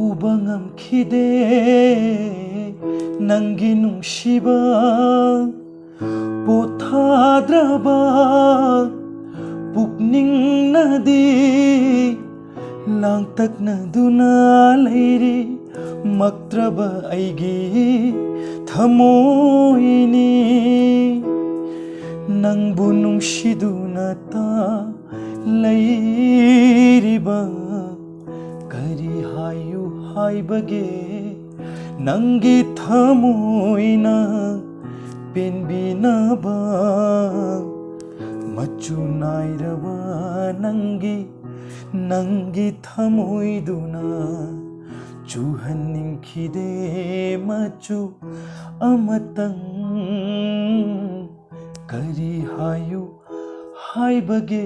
ꯎꯕ ꯉꯝꯈꯤꯗꯦ ꯅꯪꯒꯤ ꯅꯨꯡꯁꯤꯕ ꯄꯣꯊꯥꯗ꯭ꯔꯕ ꯄꯨꯛꯅꯤꯡꯅꯗꯤ ꯂꯥꯡꯇꯛꯅꯗꯨꯅ ꯂꯩꯔꯤ ꯃꯛꯇ꯭ꯔꯕ ꯑꯩꯒꯤ ꯊꯃꯣꯏꯅꯤ ꯅꯪꯕꯨ ꯅꯨꯡꯁꯤꯗꯨꯅ ꯂꯩꯔꯤꯕ ꯀꯔꯤ ꯍꯥꯏꯌꯨ ꯍꯥꯏꯕꯒꯦ ꯅꯪꯒꯤ ꯊꯃꯣꯏꯅ ꯄꯦꯟꯕꯤꯅꯕ मच्चू नाइरबा नंगी थमोइदुना चूहन्निंखिदे मच्चू अमतंग करी हायु हायबगे।